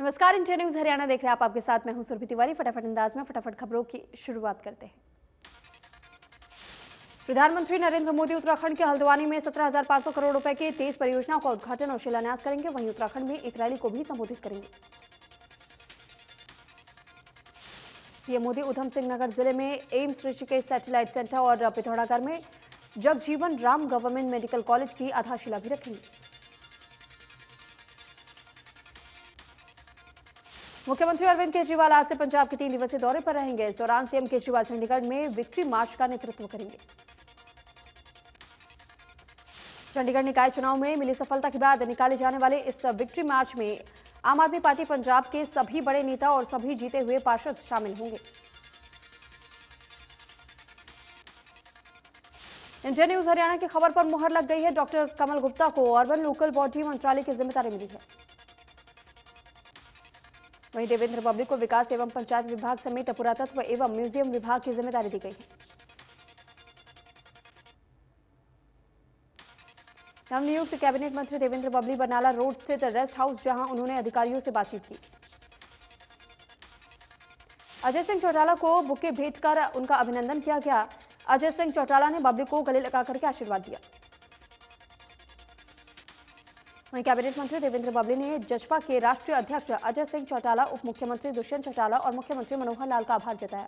नमस्कार, India news Haryana देख रहे हैं आप। आपके साथ मैं हूं सुरभि तिवारी। फटाफट अंदाज में फटाफट खबरों की शुरुआत करते हैं। प्रधानमंत्री नरेंद्र मोदी उत्तराखंड के हल्द्वानी में 17,500 करोड़ रुपए की 23 परियोजनाओं का उद्घाटन और शिलान्यास करेंगे। वहीं उत्तराखंड में एक रैली को भी संबोधित करेंगे। पीएम मोदी उधम सिंह नगर जिले में एम्स ऋषिकेश सैटेलाइट सेंटर और पिथौरागढ़ में Jagjivan Ram government medical college की आधारशिला भी रखेंगे। मुख्यमंत्री अरविंद केजरीवाल आज से पंजाब के 3 दिवसीय दौरे पर रहेंगे। इस दौरान सीएम केजरीवाल चंडीगढ़ में विक्ट्री मार्च का नेतृत्व करेंगे। चंडीगढ़ निकाय चुनाव में मिली सफलता के बाद निकाले जाने वाले इस विक्ट्री मार्च में आम आदमी पार्टी पंजाब के सभी बड़े नेता और सभी जीते हुए पार्षद शामिल होंगे। इंडिया न्यूज हरियाणा की खबर पर मुहर लग गई है। डॉक्टर कमल गुप्ता को अर्बन लोकल बॉडी मंत्रालय की जिम्मेदारी मिली है। वहीं देवेंद्र बबली को विकास एवं पंचायत विभाग समेत पुरातत्व एवं म्यूजियम विभाग की जिम्मेदारी दी गई है। नवनियुक्त कैबिनेट मंत्री देवेंद्र बबली बरनाला रोड स्थित रेस्ट हाउस, जहां उन्होंने अधिकारियों से बातचीत की। अजय सिंह चौटाला को बुके भेंट कर उनका अभिनंदन किया गया। अजय सिंह चौटाला ने बबली को गले लगाकर के आशीर्वाद दिया। वहीं कैबिनेट मंत्री देवेंद्र बबली ने जसपा के राष्ट्रीय अध्यक्ष अजय सिंह चौटाला, उप मुख्यमंत्री दुष्यंत चौटाला और मुख्यमंत्री मनोहर लाल का आभार जताया।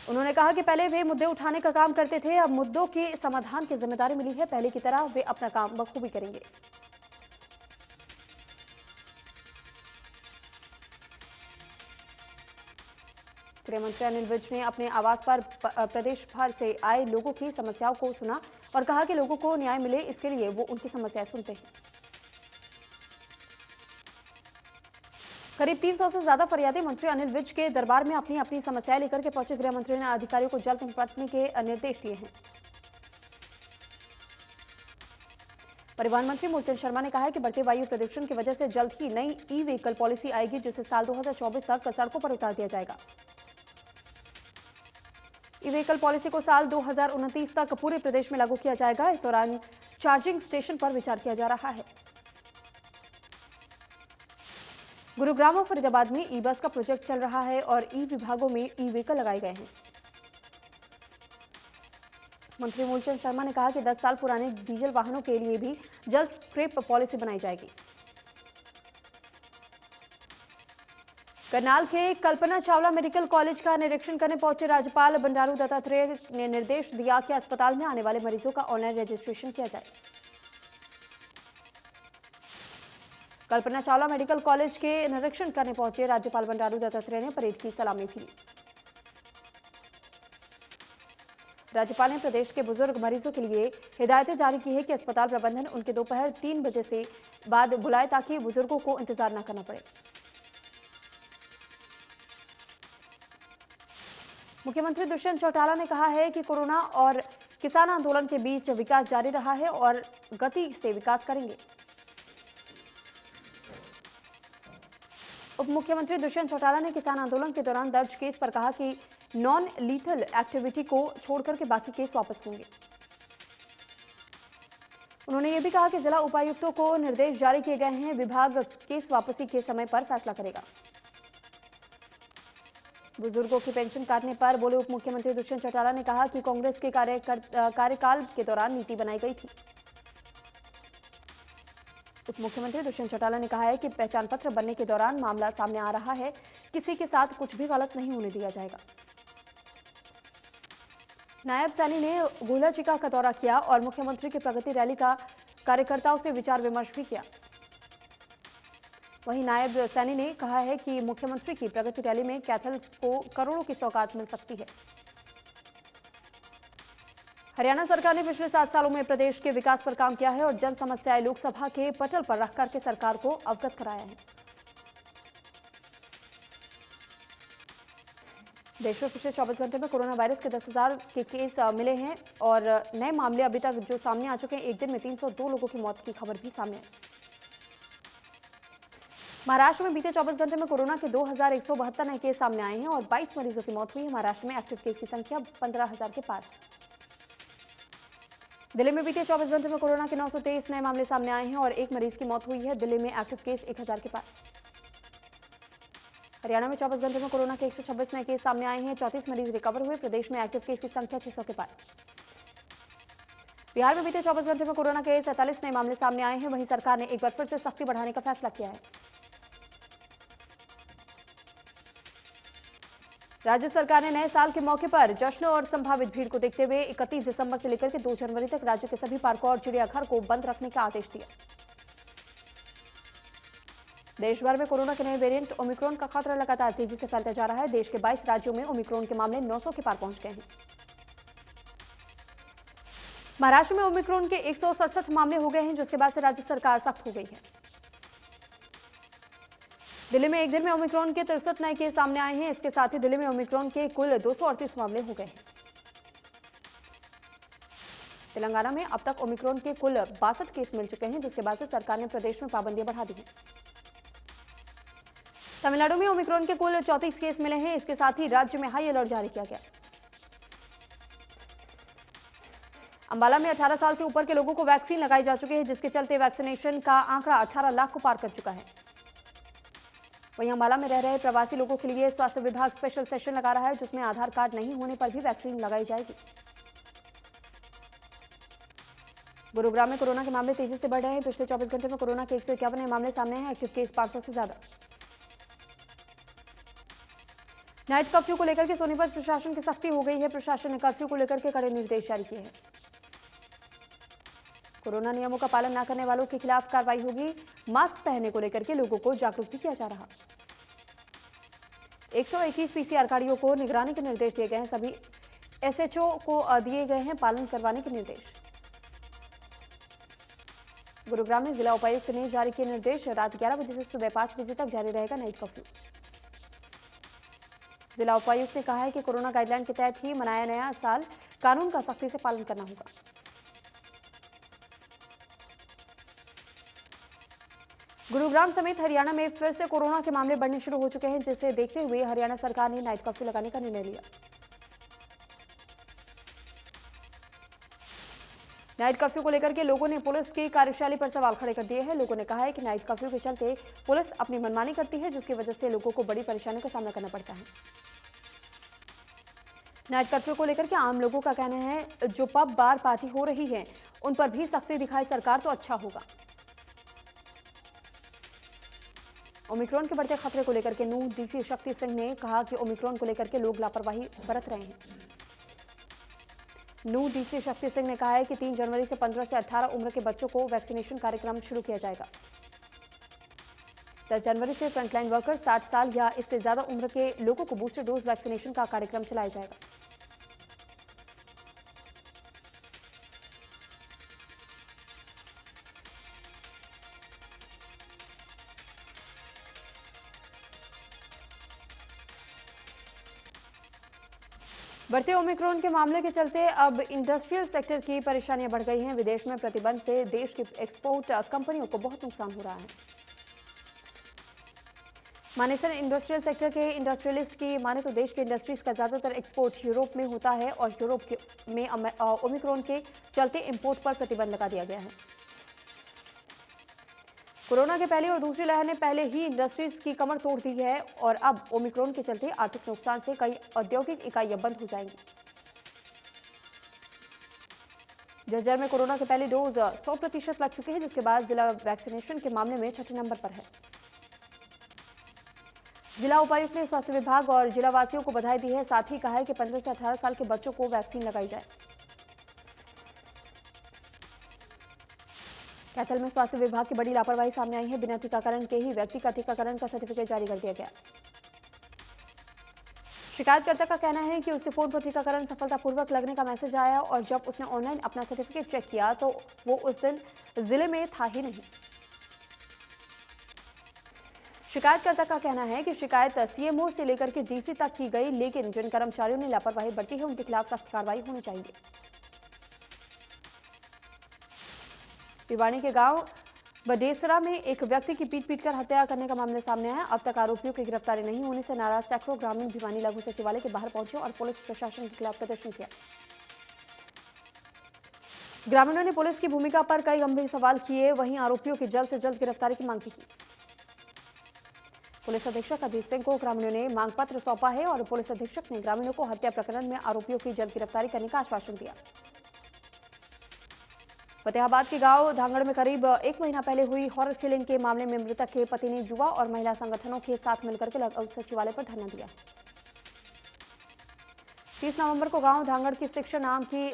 उन्होंने कहा कि पहले वे मुद्दे उठाने का काम करते थे, अब मुद्दों के समाधान की जिम्मेदारी मिली है। पहले की तरह वे अपना काम बखूबी करेंगे। गृह मंत्री अनिल विज ने अपने आवास पर प्रदेश भर से आए लोगों की समस्याओं को सुना और कहा कि लोगों को न्याय मिले, इसके लिए वो उनकी समस्याएं सुनते हैं। करीब 300 से ज्यादा फरियादी मंत्री अनिल विज के दरबार में अपनी अपनी समस्याएं लेकर के पहुंचे। गृह मंत्री ने अधिकारियों को जल्द निपटने के निर्देश दिए हैं। परिवहन मंत्री मूलचंद शर्मा ने कहा है कि बढ़ते वायु प्रदूषण की वजह से जल्द ही नई ई व्हीकल पॉलिसी आएगी, जिसे साल 2024 तक सड़कों पर उतार दिया जाएगा। ई व्हीकल पॉलिसी को साल 2029 तक पूरे प्रदेश में लागू किया जाएगा। इस दौरान चार्जिंग स्टेशन पर विचार किया जा रहा है। गुरुग्राम और फरीदाबाद में ई बस का प्रोजेक्ट चल रहा है और ई विभागों में ई व्हीकल लगाए गए हैं। मंत्री मूलचंद शर्मा ने कहा कि 10 साल पुराने डीजल वाहनों के लिए भी जल्द स्क्रैप पॉलिसी बनाई जाएगी। करनाल के कल्पना चावला मेडिकल कॉलेज का निरीक्षण करने पहुंचे राज्यपाल बंडारू दत्तात्रेय ने निर्देश दिया कि अस्पताल में आने वाले मरीजों का ऑनलाइन रजिस्ट्रेशन किया जाए। कल्पना चावला मेडिकल कॉलेज के निरीक्षण करने पहुंचे राज्यपाल बंडारू दत्तात्रेय ने परेड की सलामी भी ली। राज्यपाल ने प्रदेश के बुजुर्ग मरीजों के लिए हिदायतें जारी की है कि अस्पताल प्रबंधन उनके दोपहर 3 बजे से बाद बुलाए, ताकि बुजुर्गों को इंतजार न करना पड़े। मुख्यमंत्री दुष्यंत चौटाला ने कहा है कि कोरोना और किसान आंदोलन के बीच विकास जारी रहा है और गति से विकास करेंगे। उप मुख्यमंत्री दुष्यंत चौटाला ने किसान आंदोलन के दौरान दर्ज केस पर कहा कि नॉन लीथल एक्टिविटी को छोड़कर के बाकी केस वापस होंगे। उन्होंने ये भी कहा कि जिला उपायुक्तों को निर्देश जारी किए गए हैं, विभाग केस वापसी के समय पर फैसला करेगा। बुजुर्गों की पेंशन काटने पर बोले उप मुख्यमंत्री दुष्यंत चौटाला ने कहा कि कांग्रेस के कार्यकाल के दौरान नीति बनाई गई थी। उप मुख्यमंत्री दुष्यंत चौटाला ने कहा है कि पहचान पत्र बनने के दौरान मामला सामने आ रहा है, किसी के साथ कुछ भी गलत नहीं होने दिया जाएगा। नायब सैनी ने गोला चिका का दौरा किया और मुख्यमंत्री की प्रगति रैली का कार्यकर्ताओं से विचार विमर्श भी किया। वहीं नायब सैनी ने कहा है कि मुख्यमंत्री की प्रगति रैली में कैथल को करोड़ों की सौगात मिल सकती है। हरियाणा सरकार ने पिछले 7 सालों में प्रदेश के विकास पर काम किया है और जन समस्याएं लोकसभा के पटल पर रख करके सरकार को अवगत कराया है। देश में पिछले 24 घंटे में कोरोना वायरस के 10,000 के केस मिले हैं और नए मामले अभी तक जो सामने आ चुके हैं, एक दिन में 302 लोगों की मौत की खबर भी सामने आई। महाराष्ट्र में बीते 24 घंटे में कोरोना के 2,172 नए केस सामने आए हैं और 22 मरीजों की मौत हुई है। महाराष्ट्र में एक्टिव केस की संख्या 15,000 के पार। दिल्ली में बीते 24 घंटे में कोरोना के 923 नए मामले सामने आए हैं और एक मरीज की मौत हुई है। दिल्ली में एक्टिव केस 1000 के पार। हरियाणा में 24 घंटे में कोरोना के 126 नए केस सामने आए हैं। 34 मरीज रिकवर हुए। प्रदेश में एक्टिव केस की संख्या 600 के पार। बिहार में बीते 24 घंटे में कोरोना के 47 नए मामले सामने आए हैं। वहीं सरकार ने एक बार फिर से सख्ती बढ़ाने का फैसला किया है। राज्य सरकार ने नए साल के मौके पर जश्न और संभावित भीड़ को देखते हुए 31 दिसंबर से लेकर के 2 जनवरी तक राज्य के सभी पार्कों और चिड़ियाघर को बंद रखने का आदेश दिया। देश भर में कोरोना के नए वेरिएंट ओमिक्रॉन का खतरा लगातार तेजी से फैलता जा रहा है। देश के 22 राज्यों में ओमिक्रॉन के मामले 900 के पार पहुंच गए हैं। महाराष्ट्र में ओमिक्रॉन के 167 मामले हो गए हैं, जिसके बाद से राज्य सरकार सख्त हो गई है। दिल्ली में एक दिन में ओमिक्रॉन के 63 नए केस सामने आए हैं। इसके साथ ही दिल्ली में ओमिक्रॉन के कुल 238 मामले हो गए हैं। तेलंगाना में अब तक ओमिक्रॉन के कुल 62 केस मिल चुके हैं, जिसके बाद से सरकार ने प्रदेश में पाबंदियां बढ़ा दी हैं। तमिलनाडु में ओमिक्रॉन के कुल 34 केस मिले हैं। इसके साथ ही राज्य में हाई अलर्ट जारी किया गया। अंबाला में 18 साल से ऊपर के लोगों को वैक्सीन लगाई जा चुकी है, जिसके चलते वैक्सीनेशन का आंकड़ा 18 लाख को पार कर चुका है। वहीं अंबाला में रह रहे प्रवासी लोगों के लिए स्वास्थ्य विभाग स्पेशल सेशन लगा रहा है, जिसमें आधार कार्ड नहीं होने पर भी वैक्सीन लगाई जाएगी। गुरुग्राम में कोरोना के मामले तेजी से बढ़ रहे हैं। पिछले 24 घंटे में कोरोना के 151 नए मामले सामने हैं। एक्टिव केस 500 से ज्यादा। नाइट कर्फ्यू को लेकर के सोनीपत प्रशासन की सख्ती हो गई है। प्रशासन ने कर्फ्यू को लेकर के कड़े निर्देश जारी किए हैं। कोरोना नियमों का पालन न करने वालों के खिलाफ कार्रवाई होगी। मास्क पहनने को लेकर के लोगों को जागरूक भी किया जा रहा। 121 पीसीआर गाड़ियों को निगरानी के निर्देश दिए गए हैं। सभी एसएचओ को दिए गए हैं पालन करवाने के निर्देश। गुरुग्राम में जिला उपायुक्त ने जारी किए निर्देश। रात 11 बजे से सुबह 5 बजे तक जारी रहेगा नाइट कर्फ्यू। जिला उपायुक्त ने कहा है कि कोरोना गाइडलाइन के तहत ही मनाया नया साल। कानून का सख्ती से पालन करना होगा। गुरुग्राम समेत हरियाणा में फिर से कोरोना के मामले बढ़ने शुरू हो चुके हैं, जिसे देखते हुए हरियाणा सरकार ने नाइट कर्फ्यू लगाने का निर्णय लिया। नाइट कर्फ्यू को लेकर के लोगों ने पुलिस की कार्यशैली पर सवाल खड़े कर दिए हैं। लोगों ने कहा है कि नाइट कर्फ्यू के चलते पुलिस अपनी मनमानी करती है, जिसकी वजह से लोगों को बड़ी परेशानियों का सामना करना पड़ता है। नाइट कर्फ्यू को लेकर के आम लोगों का कहना है, जो पब बार पार्टी हो रही है उन पर भी सख्ती दिखाए सरकार तो अच्छा होगा। ओमिक्रॉन के बढ़ते खतरे को लेकर के नूह डीसी शक्ति सिंह ने कहा कि ओमिक्रॉन को लेकर के लोग लापरवाही बरत रहे हैं। नूह डीसी शक्ति सिंह ने कहा है कि 3 जनवरी से 15 से 18 उम्र के बच्चों को वैक्सीनेशन कार्यक्रम शुरू किया जाएगा। 10 जनवरी से फ्रंटलाइन वर्कर्स, 60 साल या इससे ज्यादा उम्र के लोगों को बूस्टर डोज वैक्सीनेशन का कार्यक्रम चलाया जाएगा। बढ़ते ओमिक्रॉन के मामले के चलते अब इंडस्ट्रियल सेक्टर की परेशानियां बढ़ गई हैं। विदेश में प्रतिबंध से देश की एक्सपोर्ट कंपनियों को बहुत नुकसान हो रहा है। मानेसर इंडस्ट्रियल सेक्टर के इंडस्ट्रियलिस्ट की माने तो देश के इंडस्ट्रीज का ज्यादातर एक्सपोर्ट यूरोप में होता है और यूरोप में ओमिक्रॉन के चलते इंपोर्ट पर प्रतिबंध लगा दिया गया है। कोरोना के पहले और दूसरी लहर ने पहले ही इंडस्ट्रीज की कमर तोड़ दी है और अब ओमिक्रॉन के चलते आर्थिक नुकसान से कई औद्योगिक इकाइयां बंद हो जाएंगी। झज्जर में कोरोना के पहले डोज 100% लग चुके हैं, जिसके बाद जिला वैक्सीनेशन के मामले में 6ठे नंबर पर है। जिला उपायुक्त ने स्वास्थ्य विभाग और जिला वासियों को बधाई दी है। साथ ही कहा है कि 15 से 18 साल के बच्चों को वैक्सीन लगाई जाए। कैथल में स्वास्थ्य विभाग की बड़ी लापरवाही सामने आई है। बिना टीकाकरण के ही व्यक्ति का टीकाकरण का सर्टिफिकेट जारी कर दिया गया। शिकायतकर्ता का कहना है कि उसके फोन पर टीकाकरण सफलतापूर्वक लगने का मैसेज आया और जब उसने ऑनलाइन अपना सर्टिफिकेट चेक किया तो वो उस दिन जिले में था ही नहीं। शिकायतकर्ता का कहना है कि शिकायत सीएमओ से लेकर के डीसी तक की गई, लेकिन जिन कर्मचारियों ने लापरवाही बरती है उनके खिलाफ सख्त कार्रवाई होनी चाहिए। भिवानी के गांव बडेसरा में एक व्यक्ति की पीट-पीट कर हत्या करने का मामला सामने आया। अब तक आरोपियों की गिरफ्तारी नहीं होने से नाराज सैकड़ों ग्रामीण भिवानी लघु सचिवालय के बाहर पहुंचे और पुलिस प्रशासन के खिलाफ प्रदर्शन किया। ग्रामीणों ने पुलिस की भूमिका पर कई गंभीर सवाल किए, वहीं आरोपियों की जल्द से जल्द गिरफ्तारी की मांग की। पुलिस अधीक्षक अजीत सिंह को ग्रामीणों ने मांग पत्र सौंपा है और पुलिस अधीक्षक ने ग्रामीणों को हत्या प्रकरण में आरोपियों की जल्द गिरफ्तारी करने का आश्वासन दिया। फतेहाबाद के गांव धांगड़ में करीब 1 महीना पहले हुई हॉरर किलिंग के मामले में मृतक के पति ने युवा और महिला संगठनों के साथ मिलकर के उप सचिवालय पर धरना दिया। 30 नवंबर को गांव धांगड़ की शिक्षा नाम की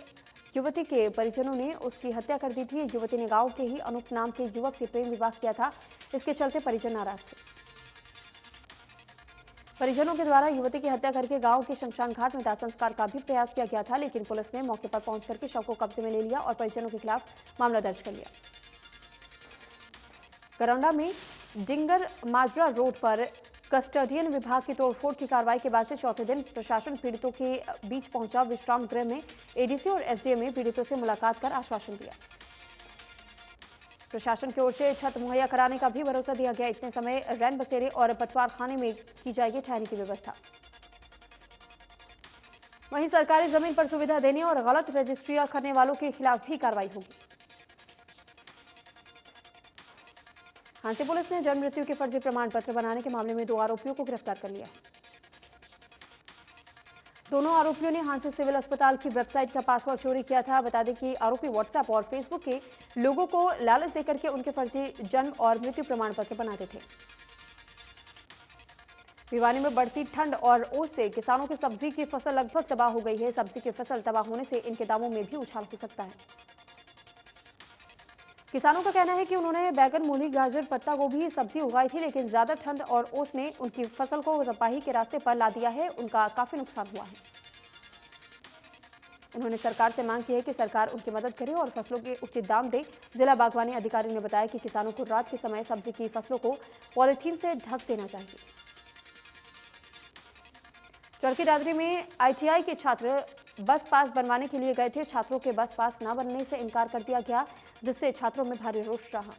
युवती के परिजनों ने उसकी हत्या कर दी थी। युवती ने गांव के ही अनूप नाम के युवक से प्रेम विवाह किया था। इसके चलते परिजन नाराज थे। परिजनों के द्वारा युवती की हत्या करके गांव के शमशान घाट में दाह संस्कार का भी प्रयास किया गया था, लेकिन पुलिस ने मौके पर पहुंच करके शव को कब्जे में ले लिया और परिजनों के खिलाफ मामला दर्ज कर लिया। करौंडा में डिंगर माजरा रोड पर कस्टडियन विभाग की तोड़फोड़ की कार्रवाई के बाद से चौथे दिन प्रशासन पीड़ितों के बीच पहुंचा। विश्राम गृह में एडीसी और एसडीएम ने पीड़ितों से मुलाकात कर आश्वासन दिया। प्रशासन की ओर से छत मुहैया कराने का भी भरोसा दिया गया। इतने समय रैन बसेरे और पटवार खाने में की जाएगी ठहरने की व्यवस्था। वहीं सरकारी जमीन पर सुविधा देने और गलत रजिस्ट्रियां करने वालों के खिलाफ भी कार्रवाई होगी। हांसी पुलिस ने जन्म मृत्यु के फर्जी प्रमाण पत्र बनाने के मामले में 2 आरोपियों को गिरफ्तार कर लिया है। दोनों आरोपियों ने हांसी सिविल अस्पताल की वेबसाइट का पासवर्ड चोरी किया था। बता दें कि आरोपी व्हाट्सएप और फेसबुक के लोगों को लालच देकर के उनके फर्जी जन्म और मृत्यु प्रमाण पत्र बनाते थे। भिवानी में बढ़ती ठंड और ओस से किसानों की सब्जी की फसल लगभग तबाह हो गई है। सब्जी की फसल तबाह होने से इनके दामों में भी उछाल हो सकता है। किसानों का कहना है कि उन्होंने बैगन, मूली, गाजर, पत्ता गोभी सब्जी उगाई थी, लेकिन ज्यादा ठंड और ओस ने उनकी फसल को तबाही के रास्ते पर ला दिया है। उनका काफी नुकसान हुआ है। उन्होंने सरकार से मांग की है कि सरकार उनकी मदद करे और फसलों के उचित दाम दे। जिला बागवानी अधिकारी ने बताया कि किसानों को रात के समय सब्जी की फसलों को पॉलीथीन से ढक देना चाहिए। चरखी दादरी में आईटीआई के छात्र बस पास बनवाने के लिए गए थे। छात्रों के बस पास न बनने से इनकार कर दिया गया, जिससे छात्रों में भारी रोष रहा।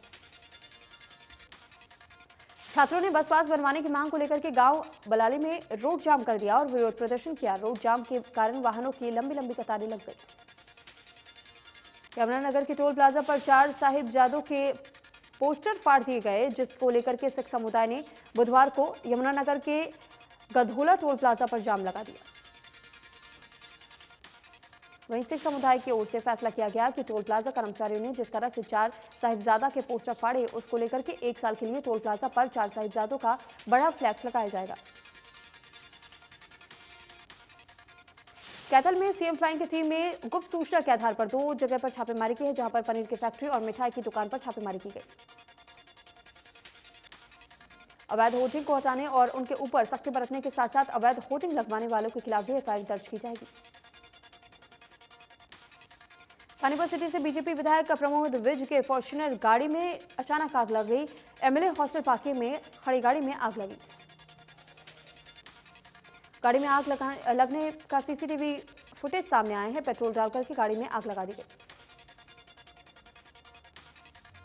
छात्रों ने बस पास बनवाने की मांग को लेकर के गांव बलाली में रोड जाम कर दिया और विरोध प्रदर्शन किया। रोड जाम के कारण वाहनों की लंबी लंबी कतारें लग गई। यमुनानगर के टोल प्लाजा पर 4 साहिबजादों के पोस्टर फाड़ दिए गए, जिसको लेकर के सिख समुदाय ने बुधवार को यमुनानगर के गधोला टोल प्लाजा पर जाम लगा दिया। वहीं सिख समुदाय की ओर से फैसला किया गया कि टोल प्लाजा कर्मचारियों ने जिस तरह से 4 साहिबजादा के पोस्टर फाड़े, उसको लेकर के 1 साल के लिए टोल प्लाजा पर 4 साहिबजादों का बड़ा फ्लैक्स लगाया जाएगा। कैथल में सीएम फ्लाइंग की टीम ने गुप्त सूचना के आधार पर 2 जगह पर छापेमारी की है, जहां पर पनीर की फैक्ट्री और मिठाई की दुकान पर छापेमारी की गई। अवैध होर्डिंग को हटाने और उनके ऊपर सख्ती बरतने के साथ साथ अवैध होर्डिंग लगवाने वालों के खिलाफ भी एफआईआर दर्ज की जाएगी। पानीपत सिटी से बीजेपी विधायक प्रमोद विज के फॉर्च्यूनर गाड़ी में अचानक आग लग गई। एमएलए हॉस्टल पार्किंग में खड़ी गाड़ी में आग लगी। गाड़ी में आग लगने का सीसीटीवी फुटेज सामने आए हैं। पेट्रोल डालकर के गाड़ी में आग लगा दी गई।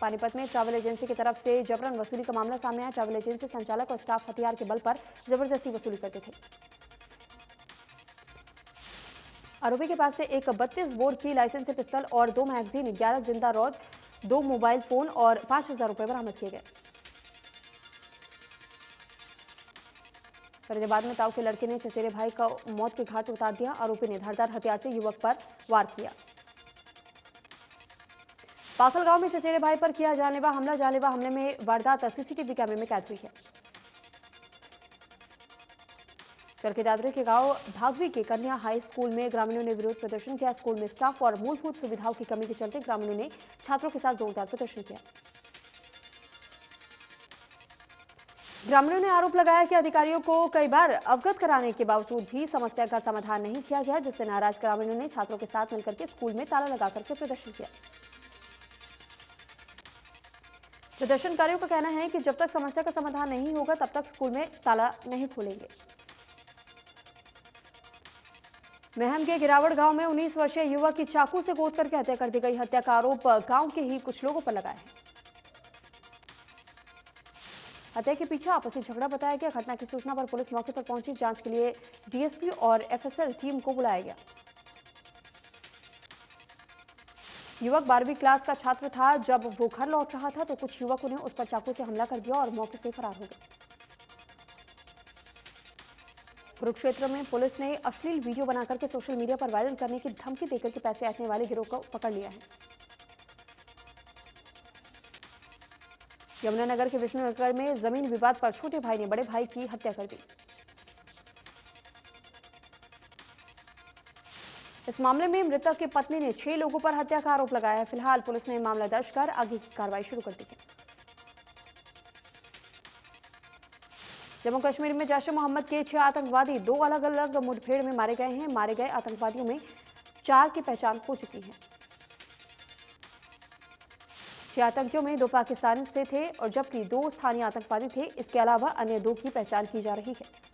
पानीपत में ट्रैवल एजेंसी की तरफ से जबरन वसूली का मामला सामने आया। ट्रैवल एजेंसी संचालक और स्टाफ हथियार के बल पर जबरदस्ती वसूली करते थे। आरोपी के पास से एक 32 बोर की लाइसेंसी पिस्तौल और 2 मैगजीन, 11 जिंदा रॉड, 2 मोबाइल फोन और 5000 रुपए बरामद किए गए। फरीदाबाद में ताऊ के लड़के ने चचेरे भाई को मौत के घाट उतार दिया। आरोपी ने धारदार हथियार से युवक पर वार किया। पाखल गांव में चचेरे भाई पर किया जानलेवा हमला। जानलेवा हमले में वारदात सीसीटीवी कैमरे में कैद हुई है। चरखी दादरी के गांव भागवी के कन्या हाई स्कूल में ग्रामीणों ने विरोध प्रदर्शन किया। स्कूल में स्टाफ और मूलभूत सुविधाओं की कमी के चलते ग्रामीणों ने छात्रों के साथ जोरदार प्रदर्शन किया। ग्रामीणों ने आरोप लगाया कि अधिकारियों को कई बार अवगत कराने के बावजूद भी समस्या का समाधान नहीं किया गया, जिससे नाराज ग्रामीणों ने छात्रों के साथ मिलकर के स्कूल में ताला लगाकर के प्रदर्शन किया। प्रदर्शनकारियों का कहना है कि जब तक समस्या का समाधान नहीं होगा तब तक स्कूल में ताला नहीं खोलेंगे। महम के गिरावड़ गांव में 19 वर्षीय युवक की चाकू से गोद करके हत्या कर दी गई। हत्या का आरोप गांव के ही कुछ लोगों पर लगाया है। हत्या के पीछे आपसी झगड़ा बताया गया। घटना की सूचना पर पुलिस मौके पर पहुंची। जांच के लिए डीएसपी और एफएसएल टीम को बुलाया गया। युवक 12वीं क्लास का छात्र था। जब वो घर लौट रहा था तो कुछ युवकों ने उस पर चाकू से हमला कर दिया और मौके से फरार हो गए। कुरुक्षेत्र में पुलिस ने अश्लील वीडियो बनाकर के सोशल मीडिया पर वायरल करने की धमकी देकर के पैसे ऐंठने वाले गिरोह को पकड़ लिया है। यमुनानगर के विष्णुनगर में जमीन विवाद पर छोटे भाई ने बड़े भाई की हत्या कर दी। इस मामले में मृतक की पत्नी ने 6 लोगों पर हत्या का आरोप लगाया है। फिलहाल पुलिस ने मामला दर्ज कर आगे की कार्रवाई शुरू कर दी है। जम्मू कश्मीर में जैश ए मोहम्मद के 6 आतंकवादी 2 अलग अलग मुठभेड़ में मारे गए हैं। मारे गए आतंकवादियों में 4 की पहचान हो चुकी है। 6 आतंकियों में 2 पाकिस्तान से थे और जबकि 2 स्थानीय आतंकवादी थे। इसके अलावा अन्य 2 की पहचान की जा रही है।